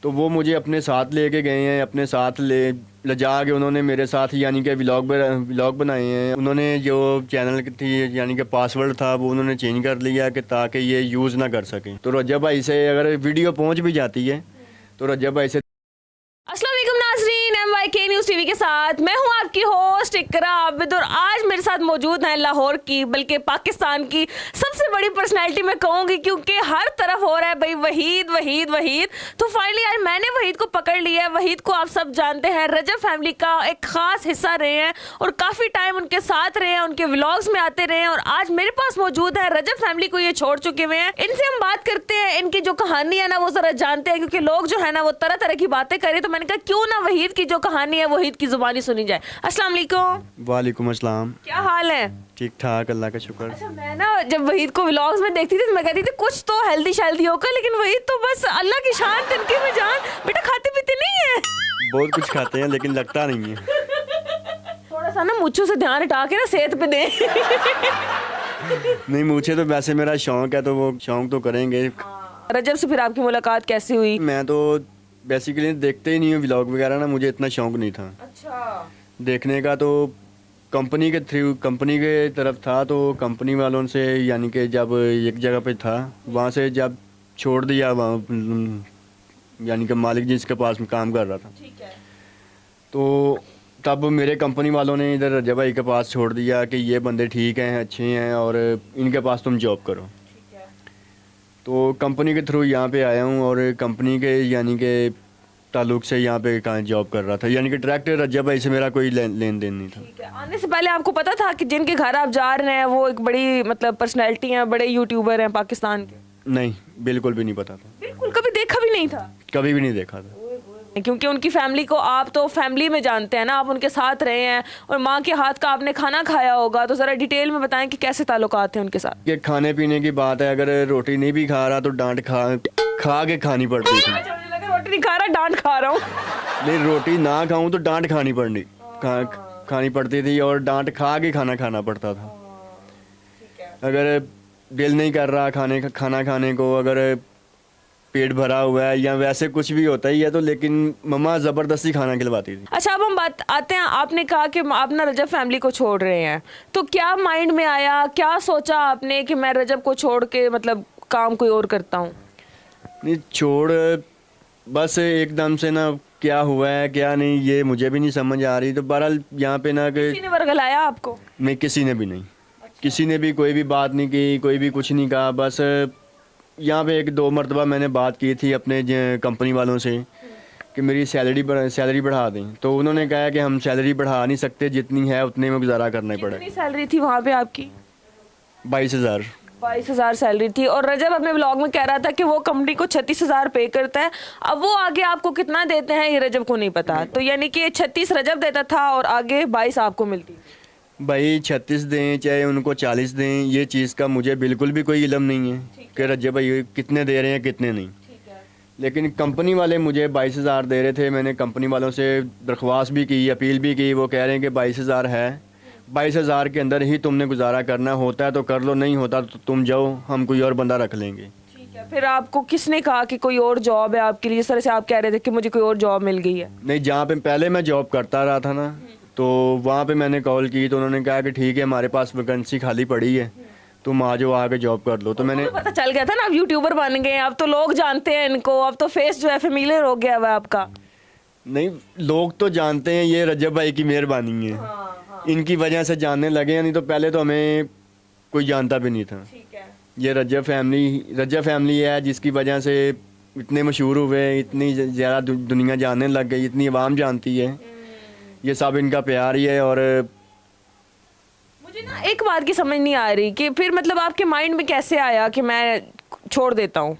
तो वो मुझे अपने साथ लेके गए हैं, अपने साथ ले जा के उन्होंने मेरे साथ यानी कि व्लॉग बनाए हैं। उन्होंने जो चैनल की थी यानी कि पासवर्ड था वो उन्होंने चेंज कर लिया कि ताकि ये यूज़ ना कर सकें। तो रजब भाई से अगर वीडियो पहुंच भी जाती है तो रजब भाई से अस्सलाम वालेकुम नाज़रीन, MYK न्यूज़ टीवी के साथ मैं हूं आपकी होस्ट इकरा आबिद और आज मेरे साथ मौजूद हैं लाहौर की बल्कि पाकिस्तान की सबसे बड़ी पर्सनैलिटी मैं कहूँगी, क्योंकि हर तरफ हो रहा है भाई वहीद वहीद वहीद। तो फाइनली यार मैंने वहीद को पकड़ लिया है। वहीद को आप सब जानते हैं, रजब फैमिली का एक ख़ास हिस्सा रहे हैं और काफ़ी टाइम उनके साथ रहे हैं, उनके व्लॉग्स में आते रहे हैं और आज मेरे पास मौजूद है। रजब फैमिली को ये छोड़ चुके हुए हैं, इनसे हम बात करते हैं, इनकी जो कहानी है ना वो ज़रा जानते हैं, क्योंकि लोग जो है ना वो तरह तरह की बातें करें। तो मैंने कहा क्यों ना वहीद की जो कहानी है वहीद की जुबानी सुनी जाए। अस्सलाम वालेकुम। वालेकुम अस्सलाम। क्या हाल है? ठीक ठाक, अल्लाह का शुक्र। अच्छा, मैं ना जब वहीद को व्लॉग्स में देखती थी तो मैं कहती थी कुछ तो हेल्दी शेल्दी होगा, लेकिन वहीद तो बस अल्लाह की शान तिनके में जान। बेटा खाते पीते नहीं है? बहुत कुछ खाते हैं लेकिन लगता नहीं है। थोड़ा सा ना मुझे से ध्यान हटा के ना सेहत पे दे। नहीं, मुझे तो वैसे मेरा शौक है तो वो शौक तो करेंगे। रजब से फिर आपकी मुलाकात कैसे हुई? मैं तो बेसिकली देखते ही नहीं हूँ व्लॉग वगैरह ना, मुझे इतना शौक नहीं था अच्छा। देखने का। तो कंपनी के थ्रू, कंपनी के तरफ था तो कंपनी वालों से यानी कि जब एक जगह पे था वहाँ से जब छोड़ दिया वहाँ यानी कि मालिक जिसके पास में काम कर रहा था, ठीक है। तो तब मेरे कंपनी वालों ने इधर रजब भाई के पास छोड़ दिया कि ये बंदे ठीक हैं, अच्छे हैं और इनके पास तुम जॉब करो। ठीक है। तो कंपनी के थ्रू यहाँ पे आया हूँ और कंपनी के यानी कि ताल्लुक से यहाँ पे कहाँ जॉब कर रहा था, यानी कि डायरेक्टर रजब भाई से मेरा कोई लेन देन नहीं था। ठीक है। आने से पहले आपको पता था कि जिनके घर आप जा रहे हैं वो एक बड़ी मतलब पर्सनैलिटी हैं, बड़े यूट्यूबर हैं पाकिस्तान के? नहीं, बिल्कुल भी नहीं पता था, बिल्कुल कभी देखा भी नहीं था? कभी भी नहीं देखा था। क्योंकि उनकी फैमिली को आप तो फैमिली में जानते हैं ना, आप उनके साथ रहे हैं और माँ के हाथ का आपने खाना खाया होगा, तो ज़रा डिटेल में बताएं कि कैसे ताल्लुकात हैं उनके साथ। ये खाने पीने की बात है, अगर रोटी नहीं भी खा रहा तो डांट खा के खानी पड़ती थी। अच्छा, मुझे लगा रोटी नहीं खा रहा डांट खा रहा हूँ। नहीं, रोटी ना खाऊं तो डांट खानी पड़ती थी और डांट खा के खाना पड़ता था। अगर दिल नहीं कर रहा खाना खाने को, अगर पेट भरा हुआ है या वैसे कुछ भी होता ही है तो, लेकिन मम्मा ज़बरदस्ती खाना खिलवाती थी। अच्छा, अब हम बात आते हैं, आपने कहा कि आप ना रजब फैमिली को छोड़ रहे हैं, तो क्या माइंड में आया, क्या सोचा आपने कि मैं रजब को छोड़ के मतलब काम कोई और करता हूँ? नहीं, छोड़ बस एकदम से ना क्या हुआ है क्या नहीं ये मुझे भी नहीं समझ आ रही। तो बहरहाल यहाँ पे ना कि किसी ने वर्गलाया आपको? नहीं, किसी ने भी नहीं, किसी ने भी कोई भी बात नहीं की, कोई भी कुछ नहीं कहा। बस यहाँ पे एक दो मरतबा मैंने बात की थी अपने कंपनी वालों से कि मेरी सैलरी बढ़ा दें, तो उन्होंने कहा कि हम सैलरी बढ़ा नहीं सकते, जितनी है उतने में गुजारा करना पड़ेगा। कितनी सैलरी थी वहाँ पे आपकी? 22,000। 22,000 सैलरी थी और रजब अपने ब्लॉग में कह रहा था कि वो कंपनी को 36,000 पे करता है। अब वो आगे आपको कितना देते हैं ये रजब को नहीं पता, तो यानी कि 36 रजब देता था और आगे 22 आपको मिलती। भाई 36 दें चाहे उनको 40 दें, ये चीज़ का मुझे बिल्कुल भी कोई इल्म नहीं है कि रजब भाई कितने दे रहे हैं कितने नहीं। लेकिन कंपनी वाले मुझे 22,000 दे रहे थे। मैंने कंपनी वालों से दरख्वास्त भी की, अपील भी की, वो कह रहे हैं कि 22,000 है, 22,000 के अंदर ही तुमने गुजारा करना, होता है तो कर लो, नहीं होता तो तुम जाओ, हम कोई और बंदा रख लेंगे। ठीक है। फिर आपको किसने कहा कि कोई और जॉब है आपके लिए? जिस तरह से आप कह रहे थे कि मुझे कोई और जॉब मिल गई है। नहीं, जहाँ पे पहले मैं जॉब करता रहा था ना, तो वहाँ पे मैंने कॉल की तो उन्होंने कहा कि ठीक है हमारे पास वैकेंसी खाली पड़ी है, तुम आ जाओ आके जॉब कर लो। तो मैंने पता चल गया था ना, आप यूट्यूबर बन गए, अब तो लोग जानते हैं इनको, अब तो फेस जो है फेमिलियर हो गया हुआ है आपका। नहीं, लोग तो जानते हैं, ये रजब भाई की मेहरबानी है। इनकी वजह से जानने लगे हैं, नहीं तो पहले तो हमें कोई जानता भी नहीं था। ठीक है। ये रजब फैमिली है जिसकी वजह से इतने मशहूर हुए, इतनी ज़्यादा दुनिया जानने लग गई, इतनी आवाम जानती है, ये सब इनका प्यार ही है। और मुझे ना एक बात की समझ नहीं आ रही कि फिर मतलब आपके माइंड में कैसे आया कि मैं छोड़ देता हूँ?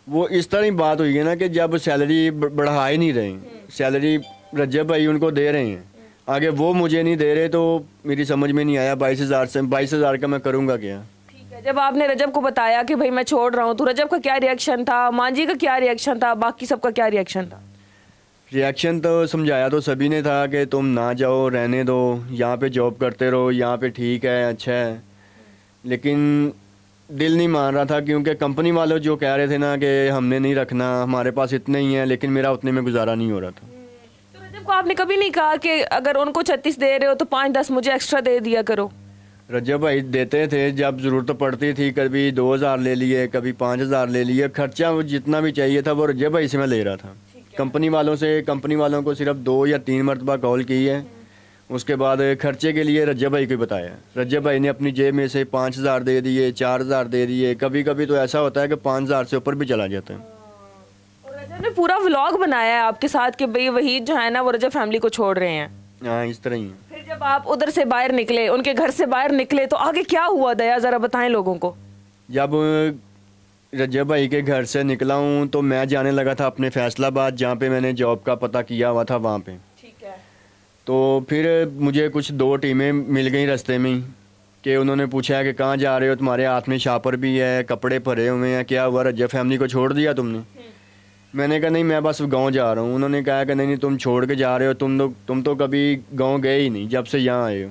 वो इस तरह ही बात हुई है ना कि जब सैलरी बढ़ा ही नहीं रहे, सैलरी रजब भाई उनको दे रहे हैं, आगे वो मुझे नहीं दे रहे, तो मेरी समझ में नहीं आया 22,000 का मैं करूँगा क्या। ठीक है। जब आपने रजब को बताया कि भाई मैं छोड़ रहा हूँ, तो रजब का क्या रिएक्शन था, मांझी का क्या रिएक्शन था, बाकी सबका क्या रिएक्शन था? रिएक्शन तो समझाया तो सभी ने था कि तुम ना जाओ, रहने दो, यहाँ पे जॉब करते रहो, यहाँ पे ठीक है, अच्छा है। लेकिन दिल नहीं मान रहा था, क्योंकि कंपनी वाले जो कह रहे थे ना कि हमने नहीं रखना, हमारे पास इतने ही हैं, लेकिन मेरा उतने में गुजारा नहीं हो रहा था। तो रजब को आपने कभी नहीं कहा कि अगर उनको 36 दे रहे हो तो 5-10 मुझे एक्स्ट्रा दे दिया करो? रजब भाई देते थे जब ज़रूरत पड़ती थी, कभी 2,000 ले लिए, कभी 5,000 ले लिए, खर्चा वो जितना भी चाहिए था वो रजब भाई से मैं ले रहा था। कंपनी वालों को सिर्फ 2 या 3 मरतबा कॉल की है, उसके बाद खर्चे के लिए रजब भाई को बताया। रजब भाई ने अपनी जेब में से 5,000 दे दिए, 4,000 दे दिए, कभी कभी तो ऐसा होता है कि 5,000 से ऊपर भी चला जाता है। और रजब ने पूरा व्लॉग बनाया है आपके साथ कि भाई वहीद जो है ना वो रजब फैमिली को छोड़ रहे हैं। हाँ, इस तरह ही है। फिर जब आप उधर से बाहर निकले, उनके घर से बाहर निकले, तो आगे क्या हुआ दया जरा बताएं लोगों को। जब रजब भाई के घर से निकला हूँ तो मैं जाने लगा था अपने फैसलाबाद, जहाँ पे मैंने जॉब का पता किया हुआ था वहाँ पे। ठीक है। तो फिर मुझे कुछ 2 टीमें मिल गई रास्ते में ही, कि उन्होंने पूछा कि कहाँ जा रहे हो, तुम्हारे हाथ में शापर भी है, कपड़े भरे हुए हैं, क्या हुआ, रजब फैमिली को छोड़ दिया तुमने? मैंने कहा नहीं, मैं बस गांव जा रहा हूँ। उन्होंने कहा कि नहीं, तुम छोड़ के जा रहे हो, तुम तो कभी गांव गए ही नहीं जब से यहाँ आए हो।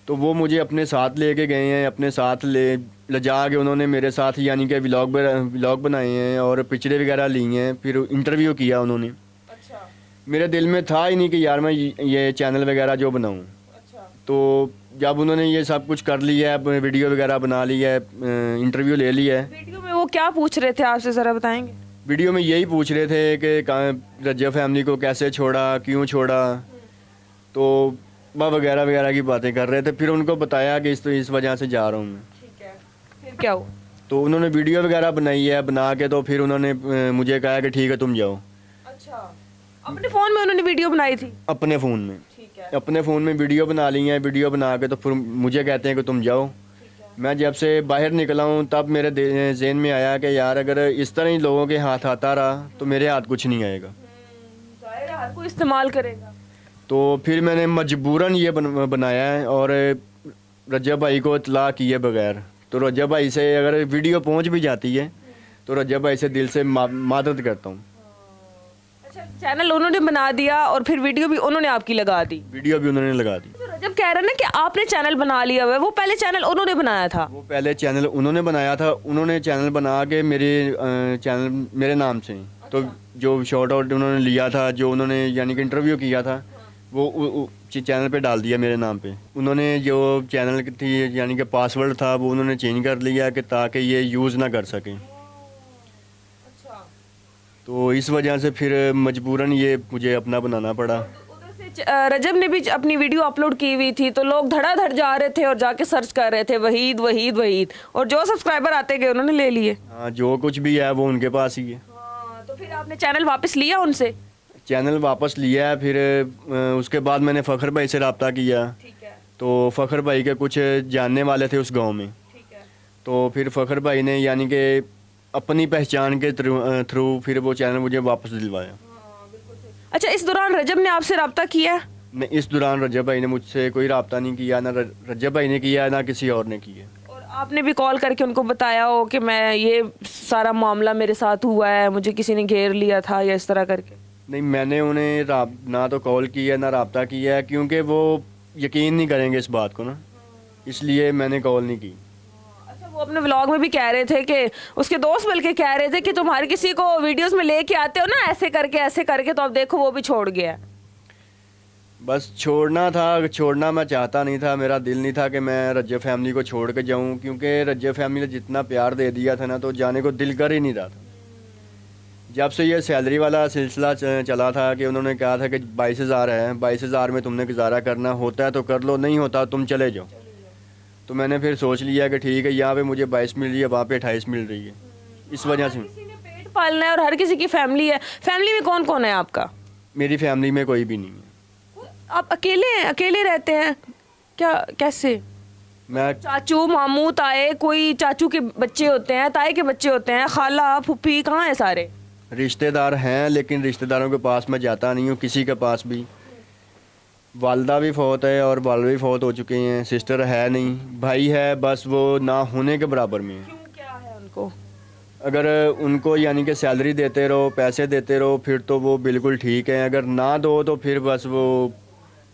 तो वो मुझे अपने साथ लेके गए हैं, अपने साथ ले जा के उन्होंने मेरे साथ यानी कि व्लॉग बनाए हैं और पिक्चरें वगैरह ली हैं, फिर इंटरव्यू किया उन्होंने। अच्छा। मेरे दिल में था ही नहीं कि यार मैं ये चैनल वगैरह जो बनाऊँ। अच्छा। तो जब उन्होंने ये सब कुछ कर लिया है, वीडियो वगैरह बना लिया है, इंटरव्यू ले लिया है। वीडियो में वो क्या पूछ रहे थे आपसे जरा बताएंगे? वीडियो में यही पूछ रहे थे कि रजब फैमिली को कैसे छोड़ा, क्यों छोड़ा, तो वगैरह वगैरह की बातें कर रहे थे। फिर उनको बताया कि इस वजह से जा रहा हूँ मैं। ठीक है। फिर क्या हुआ? तो उन्होंने वीडियो वगैरह बनाई है, बना के तो फिर उन्होंने मुझे कहा कि ठीक है तुम जाओ। अच्छा, अपने फ़ोन में उन्होंने वीडियो बनाई थी? अपने फ़ोन में। ठीक है। अपने फ़ोन में वीडियो बना ली है, वीडियो बना के तो फिर मुझे कहते हैं कि तुम जाओ। मैं जब से बाहर निकला हूँ तब मेरे जहन में आया कि यार अगर इस तरह ही लोगों के हाथ आता रहा तो मेरे हाथ कुछ नहीं आएगा। जाहिर है हर कोई इस्तेमाल करेगा। तो फिर मैंने मजबूरन ये बनाया है और रजब भाई को इतला किए बगैर। तो रजब भाई से अगर वीडियो पहुंच भी जाती है तो रजब भाई से दिल से मदद करता हूँ। अच्छा, चैनल उन्होंने बना दिया और फिर वीडियो भी उन्होंने आपकी लगा दी? वीडियो भी उन्होंने लगा दी। तो रजब कह रहे हैं ना कि आपने चैनल बना लिया हुआ है, वो पहले चैनल उन्होंने बनाया था? वो पहले चैनल उन्होंने बनाया था, उन्होंने चैनल बना के चैनल मेरे नाम से। तो जो शॉर्ट आउट उन्होंने लिया था, जो उन्होंने यानी कि इंटरव्यू किया था, वो चैनल पे डाल दिया मेरे नाम पे। उन्होंने जो चैनल की थी यानी कि पासवर्ड था वो उन्होंने चेंज कर लिया कि ताकि ये यूज़ ना कर सकें। अच्छा। तो इस वजह से फिर मजबूरन ये मुझे अपना बनाना पड़ा। उधर से रजब ने भी अपनी वीडियो अपलोड की हुई थी, तो लोग धड़ाधड़ जा रहे थे और जाके सर्च कर रहे थे वहीद वहीद वहीद, और जो सब्सक्राइबर आते गए उन्होंने ले लिए। हाँ, जो कुछ भी है वो उनके पास ही है। तो फिर आपने चैनल वापस लिया उनसे? चैनल वापस लिया है। फिर उसके बाद मैंने फ़खर भाई से रब्ता किया। ठीक है। तो फ़खर भाई के कुछ जानने वाले थे उस गांव में। ठीक है। तो फिर फ़खर भाई ने यानी कि अपनी पहचान के थ्रू फिर वो चैनल मुझे वापस दिलवाया। अच्छा, इस दौरान रजब ने आपसे रब्ता किया? नहीं, इस दौरान रजब भाई ने मुझसे कोई रब्ता नहीं किया, ना रजब भाई ने किया ना किसी और ने किया। और आपने भी कॉल करके उनको बताया हो कि मैं ये सारा मामला मेरे साथ हुआ है, मुझे किसी ने घेर लिया था या इस तरह करके? नहीं, मैंने उन्हें ना तो कॉल किया ना रब्ता किया, क्योंकि वो यकीन नहीं करेंगे इस बात को ना, इसलिए मैंने कॉल नहीं की। अच्छा, वो अपने व्लॉग में भी कह रहे थे कि उसके दोस्त बल्कि कह रहे थे कि तुम्हारे किसी को वीडियोस में लेके आते हो ना ऐसे करके, तो अब देखो वो भी छोड़ गया। बस छोड़ना मैं चाहता नहीं था, मेरा दिल नहीं था कि मैं रज्जब फैमिली को छोड़ के जाऊं, क्योंकि रज्जब फैमिली ने जितना प्यार दे दिया था ना, तो जाने को दिल कर ही नहीं रहा था। जब से ये सैलरी वाला सिलसिला चला था कि उन्होंने कहा था कि 22,000 है, 22,000 में तुमने गुजारा करना होता है तो कर लो, नहीं होता तुम चले जाओ। तो मैंने फिर सोच लिया कि ठीक है, यहाँ पे मुझे 22 मिल रही है, वहाँ पे 28 मिल रही है, इस वजह से। किसी ने पेट पालना है और हर किसी की फैमिली है। फैमिली में कौन कौन है आपका? मेरी फैमिली में कोई भी नहीं है। आप अकेले रहते हैं क्या? कैसे? मैं चाचू मामू ताए, कोई चाचू के बच्चे होते हैं, ताए के बच्चे होते हैं, खाला फूफी, कहाँ है सारे? रिश्तेदार हैं, लेकिन रिश्तेदारों के पास मैं जाता नहीं हूँ, किसी के पास भी। वालदा भी फौत है और वाल भी फौत हो चुके हैं, सिस्टर है नहीं, भाई है, बस वो ना होने के बराबर में है। क्यों, क्या है उनको? अगर उनको यानी कि सैलरी देते रहो, पैसे देते रहो, फिर तो वो बिल्कुल ठीक है। अगर ना दो तो फिर बस वो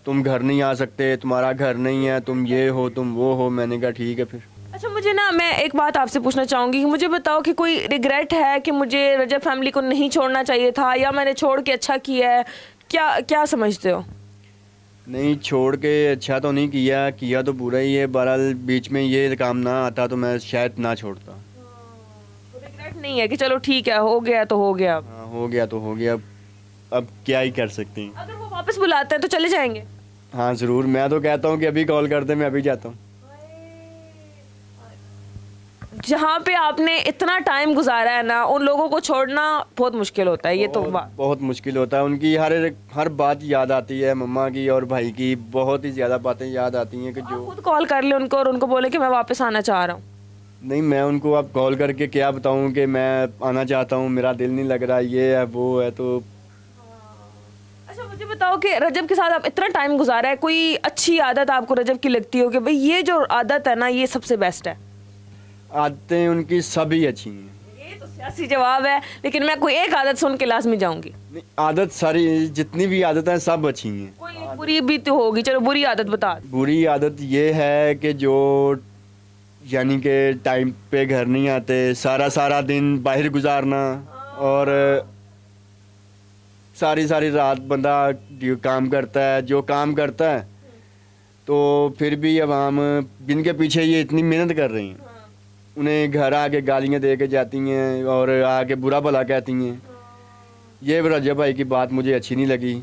तुम घर नहीं आ सकते, तुम्हारा घर नहीं है, तुम ये हो तुम वो हो। मैंने कहा ठीक है फिर। अच्छा, मुझे ना, मैं एक बात आपसे पूछना चाहूँगी कि मुझे बताओ कि कोई रिग्रेट है कि मुझे रजब फैमिली को नहीं छोड़ना चाहिए था, या मैंने छोड़ के अच्छा किया है? क्या क्या समझते हो? नहीं, छोड़ के अच्छा तो नहीं किया, किया तो पूरा ही है। बहरहाल बीच में ये काम ना आता तो मैं शायद ना छोड़ता। रिग्रेट नहीं है कि चलो ठीक है, हो गया तो हो गया? हाँ, हो गया तो हो गया, अब क्या ही कर सकते हैं। अगर वो वापस बुलाते हैं तो चले जाएंगे? हाँ ज़रूर, मैं तो कहता हूँ कि अभी कॉल कर दे, मैं अभी जाता हूँ। जहाँ पे आपने इतना टाइम गुजारा है ना, उन लोगों को छोड़ना बहुत मुश्किल होता है, ये तो बात। बहुत मुश्किल होता है। उनकी हर बात याद आती है, मम्मा की और भाई की बहुत ही ज़्यादा बातें याद आती हैं कि आप जो खुद कॉल कर ले उनको और उनको बोले कि मैं वापस आना चाह रहा हूँ। नहीं, मैं उनको अब कॉल करके क्या बताऊं कि मैं आना चाहता हूं, मेरा दिल नहीं लग रहा, ये है वो है। तो अच्छा, मुझे बताओ कि रजब के साथ आप इतना टाइम गुजारा है, कोई अच्छी आदत आपको रजब की लगती हो कि भाई ये जो आदत है ना, ये सबसे बेस्ट है? आदतें उनकी सभी अच्छी हैं। ये तो सियासी जवाब है, लेकिन मैं कोई एक आदत सुन के लाजमी जाऊंगी। नहीं, आदत सारी, जितनी भी आदतें हैं सब अच्छी हैं। कोई एक बुरी भी तो होगी, चलो बुरी आदत बता दो। बुरी आदत ये है कि जो यानी कि टाइम पे घर नहीं आते, सारा दिन बाहर गुजारना, और सारी रात बंदा काम करता है, जो काम करता है, तो फिर भी अवाम जिनके पीछे ये इतनी मेहनत कर रही हैं, उन्हें घर आके गालियाँ दे के जाती हैं और आके बुरा भला कहती हैं। ये रजब भाई की बात मुझे अच्छी नहीं लगी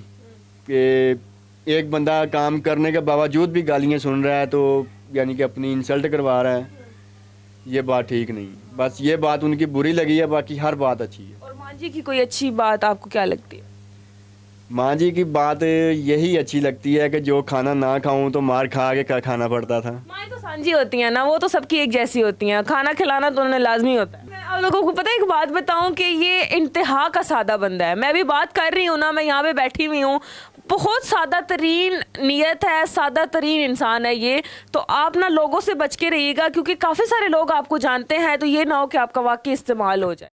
कि एक बंदा काम करने के बावजूद भी गालियाँ सुन रहा है, तो यानी कि अपनी इंसल्ट करवा रहा है। ये बात ठीक नहीं, बस ये बात उनकी बुरी लगी है, बाकी हर बात अच्छी है। और माँ जी की कोई अच्छी बात आपको क्या लगती है? माँ जी की बात यही अच्छी लगती है कि जो खाना ना खाऊं तो मार खा के खाना पड़ता था। माएँ तो सांझी होती हैं ना, वो तो सबकी एक जैसी होती हैं, खाना खिलाना तो उन्हें लाजमी होता है। मैं आप लोगों को पता है, एक बात बताऊं कि ये इंतहा का सादा बंदा है। मैं भी बात कर रही हूँ ना, मैं यहाँ पे बैठी हुई हूँ, बहुत सादा तरीन नीयत है, सादा तरीन इंसान है ये। तो आप ना लोगों से बच के रहिएगा, क्योंकि काफ़ी सारे लोग आपको जानते हैं, तो ये ना हो कि आपका वाकई इस्तेमाल हो जाए।